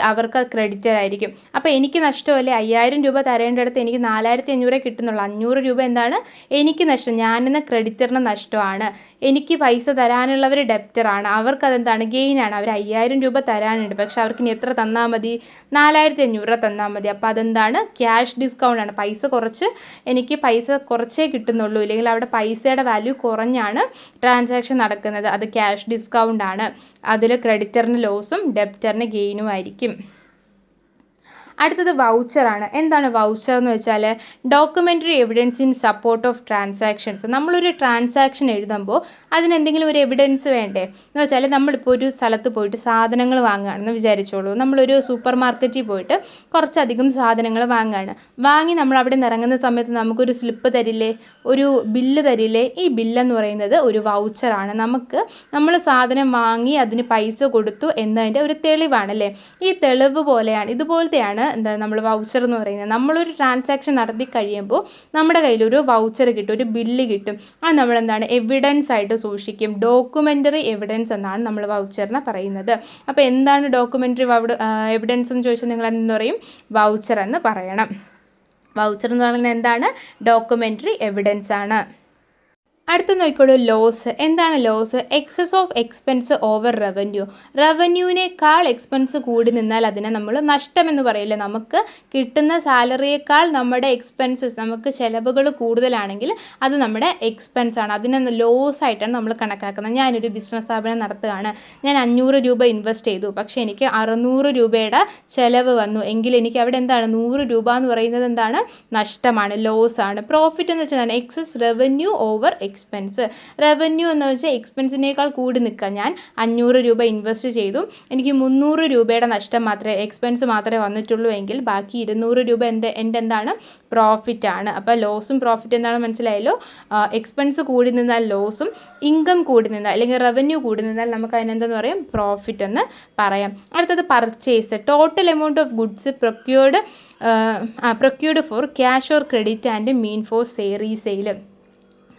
അവർക്ക് ക്രെഡിറ്റർ ആയിരിക്കും. അപ്പോൾ എനിക്ക് നഷ്ടമല്ലേ, 5000 രൂപ തരേണ്ടടുത്ത് എനിക്ക് 4500 കിട്ടുന്നുള്ളൂ. 500 രൂപ എന്താണ് എനിക്ക് നഷ്ടം, ഞാനെന്ന ക്രെഡിറ്ററിന് നഷ്ടമാണ്. എനിക്ക് പൈസ തരാനുള്ളവർ ഡെപ്റ്ററാണ്, അവർക്കതെന്താണ്, ഗെയിനാണ്. അവർ 5000 രൂപ തരാനുണ്ട്, പക്ഷെ അവർക്ക് ഇനി എത്ര തന്നാൽ മതി, 4500 തന്നാൽ മതി. അപ്പോൾ അതെന്താണ്, ക്യാഷ് ഡിസ്കൗണ്ട് ആണ്. എനിക്ക് പൈസ കുറച്ചേ കിട്ടുന്നുള്ളൂ, ഇല്ലെങ്കിൽ അവിടെ പൈസയുടെ വാല്യൂ കുറഞ്ഞാണ് ട്രാൻസാക്ഷൻ നടക്കുന്നത്. അത് ക്യാഷ് ഡിസ്കൗണ്ട് ആണ്. അതിൽ ക്രെഡിറ്ററിന് ലോസും ഡെപ്റ്ററിന് ഗെയിനും ആയിരിക്കും. അടുത്തത് വൗച്ചറാണ്. എന്താണ് വൗച്ചർ എന്ന് വെച്ചാൽ, documentary evidence in support of transactions. നമ്മളൊരു ട്രാൻസാക്ഷൻ എഴുതുമ്പോൾ അതിനെന്തെങ്കിലും ഒരു എവിഡൻസ് വേണ്ടേ എന്ന് വെച്ചാൽ, നമ്മളിപ്പോൾ ഒരു സ്ഥലത്ത് പോയിട്ട് സാധനങ്ങൾ വാങ്ങുകയാണെന്ന് വിചാരിച്ചോളൂ. നമ്മളൊരു സൂപ്പർ മാർക്കറ്റിൽ പോയിട്ട് കുറച്ചധികം സാധനങ്ങൾ വാങ്ങി നമ്മൾ അവിടെ നിന്ന് ഇറങ്ങുന്ന സമയത്ത് നമുക്കൊരു സ്ലിപ്പ് തരില്ലേ, ഒരു ബില്ല് തരില്ലേ. ഈ ബില്ലെന്ന് പറയുന്നത് ഒരു വൗച്ചറാണ്. നമ്മൾ സാധനം വാങ്ങി അതിന് പൈസ കൊടുത്തു എന്നതിൻ്റെ ഒരു തെളിവാണല്ലേ. ഈ തെളിവ് പോലെയാണ്, ഇതുപോലത്തെയാണ് നമ്മൾ വൗച്ചർ എന്ന് പറയുന്നത്. നമ്മളൊരു ട്രാൻസാക്ഷൻ നടത്തി കഴിയുമ്പോൾ നമ്മുടെ കയ്യിലൊരു വൗച്ചർ കിട്ടും, ഒരു ബില്ല് കിട്ടും. അത് നമ്മളെന്താണ്, എവിഡൻസ് ആയിട്ട് സൂക്ഷിക്കും. ഡോക്യുമെൻ്ററി എവിഡൻസ് എന്നാണ് നമ്മൾ വൗച്ചറിനെ പറയുന്നത്. അപ്പോൾ എന്താണ് ഡോക്യുമെൻ്ററി എവിഡൻസ് എന്ന് ചോദിച്ചാൽ നിങ്ങൾ എന്തെന്ന് പറയും, വൗച്ചർ എന്ന് പറയണം. വൗച്ചർ എന്ന് പറയുന്നത് എന്താണ്, ഡോക്യുമെൻ്ററി എവിഡൻസ് ആണ്. അടുത്ത നോക്കിക്കോളൂ, ലോസ്. എന്താണ് loss? Excess of expense over revenue. റവന്യൂവിനേക്കാൾ എക്സ്പെൻസ് കൂടി നിന്നാൽ അതിനെ നമ്മൾ നഷ്ടമെന്ന് പറയില്ല. നമുക്ക് കിട്ടുന്ന സാലറിയേക്കാൾ നമ്മുടെ എക്സ്പെൻസസ്, നമുക്ക് ചിലവുകൾ കൂടുതലാണെങ്കിൽ അത് നമ്മുടെ എക്സ്പെൻസ് ആണ്. അതിനെ ലോസ് ആയിട്ടാണ് നമ്മൾ കണക്കാക്കുന്നത്. ഞാനൊരു ബിസിനസ് സ്ഥാപനം നടത്തുകയാണ്, ഞാൻ 500 രൂപ ഇൻവെസ്റ്റ് ചെയ്തു, പക്ഷേ എനിക്ക് 600 രൂപയുടെ ചിലവ് വന്നു എങ്കിൽ എനിക്ക് അവിടെ എന്താണ് 100 രൂപ എന്ന് പറയുന്നത് എന്താണ്? നഷ്ടമാണ്, ലോസ് ആണ്. പ്രോഫിറ്റ് എന്ന് വെച്ചാൽ excess revenue over expense. Revenue എന്ന് വെച്ചാൽ എക്സ്പെൻസിനേക്കാൾ കൂടി നിൽക്കുക. ഞാൻ 500 രൂപ ഇൻവെസ്റ്റ് ചെയ്തു, എനിക്ക് 300 രൂപയുടെ നഷ്ടം മാത്രമേ, എക്സ്പെൻസ് മാത്രമേ വന്നിട്ടുള്ളൂ എങ്കിൽ ബാക്കി 200 രൂപ എൻ്റെ എന്താണ്? പ്രോഫിറ്റ് ആണ്. അപ്പോൾ ലോസും പ്രോഫിറ്റ് എന്താണെന്ന് മനസ്സിലായല്ലോ. എക്സ്പെൻസ് കൂടി നിന്നാൽ ലോസും, ഇൻകം കൂടി നിന്നാൽ അല്ലെങ്കിൽ റവന്യൂ കൂടി നിന്നാൽ നമുക്ക് അതിനെന്തെന്ന് പറയും? പ്രോഫിറ്റ് എന്ന് പറയാം. അടുത്തത് purchase. Total amount of goods procured for cash or credit and mean for resale.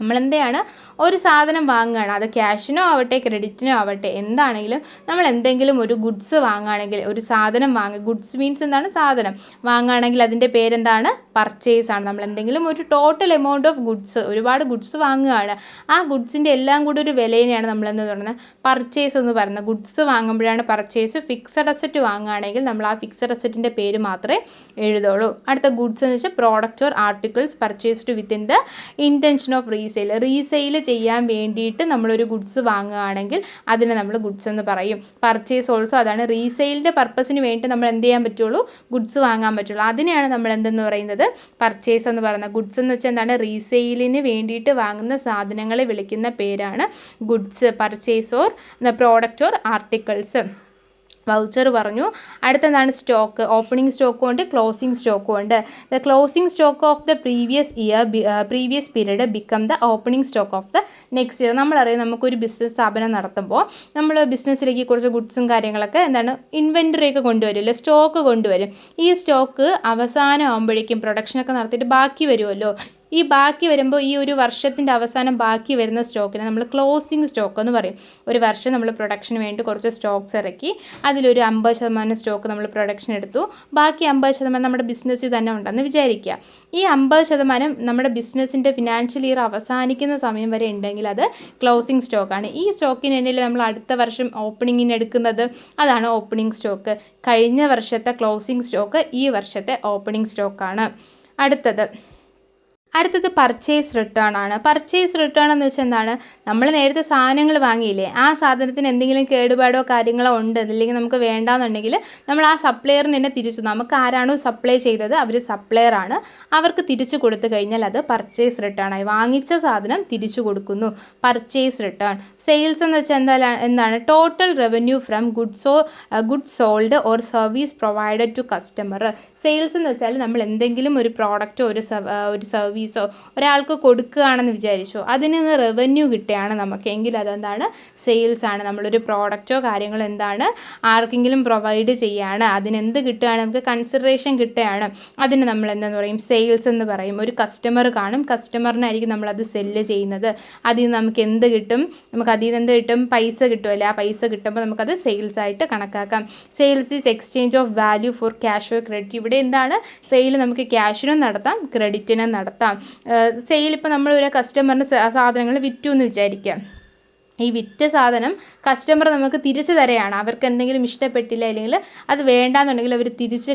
നമ്മളെന്താണ് ഒരു സാധനം വാങ്ങുകയാണ്, അത് ക്യാഷിനോ ആവട്ടെ ക്രെഡിറ്റിനോ ആവട്ടെ എന്താണെങ്കിലും നമ്മൾ എന്തെങ്കിലും ഒരു ഗുഡ്സ് വാങ്ങുകയാണെങ്കിൽ, ഒരു സാധനം ഗുഡ്സ് മീൻസ് എന്താണ്? സാധനം വാങ്ങുകയാണെങ്കിൽ അതിൻ്റെ പേരെന്താണ്? പർച്ചേസ് ആണ്. നമ്മൾ എന്തെങ്കിലും ഒരു ടോട്ടൽ എമൗണ്ട് ഓഫ് ഗുഡ്സ്, ഒരുപാട് ഗുഡ്സ് വാങ്ങുകയാണ്, ആ ഗുഡ്സിൻ്റെ എല്ലാം കൂടി ഒരു വിലയിനെയാണ് നമ്മളെന്ന് പറയുന്നത് പർച്ചേസ് എന്ന് പറയുന്നത്. ഗുഡ്സ് വാങ്ങുമ്പോഴാണ് പർച്ചേസ്. ഫിക്സഡ് അസറ്റ് വാങ്ങുകയാണെങ്കിൽ നമ്മൾ ആ ഫിക്സഡ് അസറ്റിൻ്റെ പേര് മാത്രമേ എഴുതുള്ളൂ. അടുത്ത ഗുഡ്സ് എന്ന് വെച്ചാൽ product or articles purchased within the intention of resale ചെയ്യാൻ വേണ്ടിയിട്ട് നമ്മളൊരു ഗുഡ്സ് വാങ്ങുകയാണെങ്കിൽ അതിനെ നമ്മൾ ഗുഡ്സ് എന്ന് പറയും. പർച്ചേസ് ഓൾസോ അതാണ്, റീസെയിലിൻ്റെ പർപ്പസിന് വേണ്ടി നമ്മൾ എന്ത് ചെയ്യാൻ പറ്റുള്ളൂ? ഗുഡ്സ് വാങ്ങാൻ പറ്റുള്ളൂ. അതിനെയാണ് നമ്മൾ എന്തെന്ന് പറയുന്നത്? പർച്ചേസ് എന്ന് പറയുന്നത്. ഗുഡ്സ് എന്ന് വെച്ചാൽ എന്താണ്? റീസെയിലിന് വേണ്ടിയിട്ട് വാങ്ങുന്ന സാധനങ്ങളെ വിളിക്കുന്ന പേരാണ് goods. Purchase or product or articles. Voucher പറഞ്ഞു. അടുത്തെന്താണ്? സ്റ്റോക്ക്. ഓപ്പണിംഗ് സ്റ്റോക്കും ഉണ്ട്, ക്ലോസിംഗ് സ്റ്റോക്കും ഉണ്ട്. The closing stock of the previous period become the opening stock of the next year. നമ്മളറിയാം, നമുക്കൊരു ബിസിനസ് സ്ഥാപനം നടത്തുമ്പോൾ നമ്മൾ ബിസിനസ്സിലേക്ക് കുറച്ച് ഗുഡ്സും കാര്യങ്ങളൊക്കെ എന്താണ് ഇൻവെൻറ്ററി ഒക്കെ കൊണ്ടുവരുമല്ലോ, സ്റ്റോക്ക് കൊണ്ടുവരും. ഈ സ്റ്റോക്ക് അവസാനം ആകുമ്പോഴേക്കും പ്രൊഡക്ഷനൊക്കെ നടത്തിയിട്ട് ബാക്കി വരുമല്ലോ. ഈ ബാക്കി വരുമ്പോൾ ഈ ഒരു വർഷത്തിൻ്റെ അവസാനം ബാക്കി വരുന്ന സ്റ്റോക്കിനെ നമ്മൾ ക്ലോസിംഗ് സ്റ്റോക്ക് എന്ന് പറയും. ഒരു വർഷം നമ്മൾ പ്രൊഡക്ഷന് വേണ്ടി കുറച്ച് സ്റ്റോക്സ് ഇറക്കി, അതിലൊരു 50% സ്റ്റോക്ക് നമ്മൾ പ്രൊഡക്ഷൻ എടുത്തു, ബാക്കി 50% നമ്മുടെ ബിസിനസ്സിൽ തന്നെ ഉണ്ടെന്ന് വിചാരിക്കുക. ഈ 50% നമ്മുടെ ബിസിനസ്സിൻ്റെ ഫിനാൻഷ്യൽ ഇയർ അവസാനിക്കുന്ന സമയം വരെ ഉണ്ടെങ്കിൽ അത് ക്ലോസിംഗ് സ്റ്റോക്കാണ്. ഈ സ്റ്റോക്കിന് തന്നെയല്ലേ നമ്മൾ അടുത്ത വർഷം ഓപ്പണിങ്ങിന് എടുക്കുന്നത്, അതാണ് ഓപ്പണിംഗ് സ്റ്റോക്ക്. കഴിഞ്ഞ വർഷത്തെ ക്ലോസിംഗ് സ്റ്റോക്ക് ഈ വർഷത്തെ ഓപ്പണിംഗ് സ്റ്റോക്കാണ്. അടുത്തത് പർച്ചേസ് റിട്ടേൺ ആണ്. പർച്ചേസ് റിട്ടേൺ എന്ന് വെച്ചാൽ എന്താണ്? നമ്മൾ നേരത്തെ സാധനങ്ങൾ വാങ്ങിയില്ലേ, ആ സാധനത്തിന് എന്തെങ്കിലും കേടുപാടോ കാര്യങ്ങളോ ഉണ്ട്, അല്ലെങ്കിൽ നമുക്ക് വേണ്ടാന്നുണ്ടെങ്കിൽ നമ്മൾ ആ സപ്ലയറിന് തന്നെ തിരിച്ചു, നമുക്ക് ആരാണോ സപ്ലൈ ചെയ്തത് അവർ സപ്ലയർ ആണ്, അവർക്ക് തിരിച്ചു കൊടുത്തു കഴിഞ്ഞാൽ അത് പർച്ചേസ് റിട്ടേൺ ആയി. വാങ്ങിച്ച സാധനം തിരിച്ചു കൊടുക്കുന്നു, പർച്ചേസ് റിട്ടേൺ. സെയിൽസ് എന്ന് വെച്ചാൽ എന്താണ്? Total revenue from goods sold or service provided to customer. Sales എന്ന് വെച്ചാൽ നമ്മൾ എന്തെങ്കിലും ഒരു പ്രോഡക്റ്റോ ഒരു സർവീസോ ഒരാൾക്ക് കൊടുക്കുകയാണെന്ന് വിചാരിച്ചോ, അതിൽ നിന്ന് റവന്യൂ കിട്ടുകയാണ് നമുക്ക്, എങ്കിൽ അതെന്താണ്? സെയിൽസ് ആണ്. നമ്മളൊരു പ്രോഡക്റ്റോ കാര്യങ്ങളോ എന്താണ് ആർക്കെങ്കിലും പ്രൊവൈഡ് ചെയ്യുകയാണ്, അതിനെന്ത് കിട്ടുകയാണ്? നമുക്ക് കൺസിഡറേഷൻ കിട്ടുകയാണ്, അതിന് നമ്മൾ എന്താണെന്ന് പറയും? സെയിൽസ് എന്ന് പറയും. ഒരു കസ്റ്റമർ കാണും, കസ്റ്റമറിനായിരിക്കും നമ്മളത് സെല്ല് ചെയ്യുന്നത്, അതിൽ നിന്ന് നമുക്ക് എന്ത് കിട്ടും? നമുക്ക് അതിൽ നിന്ന് എന്ത് കിട്ടും? പൈസ കിട്ടുമല്ലേ, ആ പൈസ കിട്ടുമ്പോൾ നമുക്കത് സെയിൽസ് ആയിട്ട് കണക്കാക്കാം. Sales is exchange of value four cash or credit. ഇവിടെ എന്താണ്? സെയിൽ നമുക്ക് ക്യാഷിനും നടത്താം ക്രെഡിറ്റിനും നടത്താം. സെയിൽ ഇപ്പോൾ നമ്മൾ ഒരു കസ്റ്റമറിന് സാധനങ്ങൾ വിറ്റു എന്ന് വിചാരിക്കാം, ഈ വിറ്റ സാധനം കസ്റ്റമർ നമുക്ക് തിരിച്ചു തരികയാണ്. അവർക്ക് എന്തെങ്കിലും ഇഷ്ടപ്പെട്ടില്ല അല്ലെങ്കിൽ അത് വേണ്ടാന്നുണ്ടെങ്കിൽ അവർ തിരിച്ച്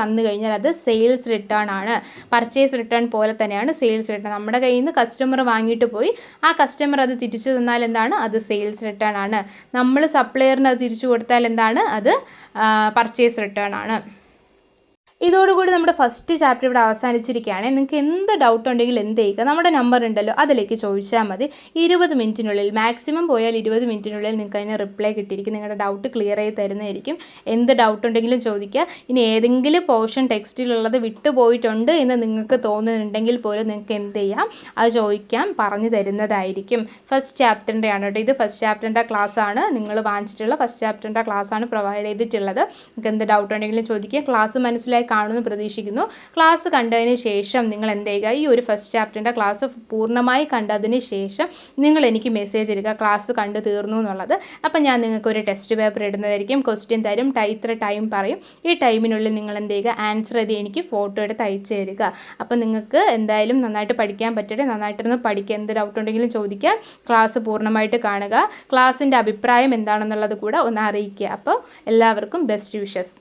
തന്നു കഴിഞ്ഞാൽ അത് സെയിൽസ് റിട്ടേൺ ആണ്. പർച്ചേസ് റിട്ടേൺ പോലെ തന്നെയാണ് സെയിൽസ് റിട്ടേൺ. നമ്മുടെ കയ്യിൽ നിന്ന് കസ്റ്റമർ വാങ്ങിയിട്ട് പോയി, ആ കസ്റ്റമർ അത് തിരിച്ചു തന്നാൽ എന്താണ്? അത് സെയിൽസ് റിട്ടേൺ ആണ്. നമ്മൾ സപ്ലയറിന് അത് തിരിച്ചു കൊടുത്താൽ എന്താണ്? അത് പർച്ചേസ് റിട്ടേൺ ആണ്. ഇതോടുകൂടി നമ്മുടെ ഫസ്റ്റ് ചാപ്റ്റർ ഇവിടെ അവസാനിച്ചിരിക്കുകയാണ്. നിങ്ങൾക്ക് എന്ത് ഡൗട്ട് ഉണ്ടെങ്കിൽ എന്ത് ചെയ്യുക, നമ്മുടെ നമ്പർ ഉണ്ടല്ലോ അതിലേക്ക് ചോദിച്ചാൽ മതി. 20 മിനിറ്റിനുള്ളിൽ, മാക്സിമം പോയാൽ 20 മിനിറ്റിനുള്ളിൽ നിങ്ങൾക്ക് അതിന് റിപ്ലൈ കിട്ടിയിരിക്കും. നിങ്ങളുടെ ഡൗട്ട് ക്ലിയർ ചെയ്ത് തരുന്നതായിരിക്കും. എന്ത് ഡൗട്ട് ഉണ്ടെങ്കിലും ചോദിക്കുക. ഇനി ഏതെങ്കിലും പോർഷൻ ടെക്സ്റ്റിലുള്ളത് വിട്ടുപോയിട്ടുണ്ട് എന്ന് നിങ്ങൾക്ക് തോന്നുന്നുണ്ടെങ്കിൽ പോലും നിങ്ങൾക്ക് എന്ത് ചെയ്യാം, അത് ചോദിക്കാം, പറഞ്ഞു തരുന്നതായിരിക്കും. ഫസ്റ്റ് ചാപ്റ്ററിൻ്റെ ആണ് കേട്ടോ ഇത്. ഫസ്റ്റ് ചാപ്റ്ററിൻ്റെ ക്ലാസ് ആണ്, നിങ്ങൾ വാങ്ങിച്ചിട്ടുള്ള ഫസ്റ്റ് ചാപ്റ്ററിൻ്റെ ക്ലാസ് ആണ് പ്രൊവൈഡ് ചെയ്തിട്ടുള്ളത്. നിങ്ങൾക്ക് എന്ത് ഡൗട്ട് ഉണ്ടെങ്കിലും ചോദിക്കുക. ക്ലാസ് മനസ്സിലാക്കി കാണുമെന്ന് പ്രതീക്ഷിക്കുന്നു. ക്ലാസ് കണ്ടതിന് ശേഷം നിങ്ങൾ എന്ത് ചെയ്യുക, ഈ ഒരു ഫസ്റ്റ് ചാപ്റ്ററിൻ്റെ ക്ലാസ് പൂർണ്ണമായി കണ്ടതിന് ശേഷം നിങ്ങൾ എനിക്ക് മെസ്സേജ് ഇടുക ക്ലാസ് കണ്ടു തീർന്നു എന്നുള്ളത്. അപ്പം ഞാൻ നിങ്ങൾക്ക് ഒരു ടെസ്റ്റ് പേപ്പർ ഇടുന്നതായിരിക്കും. ക്വസ്റ്റ്യൻ തരും, ഇത്ര ടൈം പറയും. ഈ ടൈമിനുള്ളിൽ നിങ്ങൾ എന്ത് ചെയ്യുക, ആൻസർ ചെയ്ത് എനിക്ക് ഫോട്ടോ എടുത്ത് അയച്ചു തരിക. അപ്പം നിങ്ങൾക്ക് എന്തായാലും നന്നായിട്ട് പഠിക്കാൻ പറ്റട്ടെ. നന്നായിട്ടിരുന്ന് പഠിക്കുക. എന്ത് ഡൗട്ട് ഉണ്ടെങ്കിലും ചോദിക്കാം. ക്ലാസ് പൂർണ്ണമായിട്ട് കാണുക. ക്ലാസ്സിൻ്റെ അഭിപ്രായം എന്താണെന്നുള്ളത് കൂടെ ഒന്ന് അറിയിക്കുക. അപ്പോൾ എല്ലാവർക്കും ബെസ്റ്റ് വിഷസ്.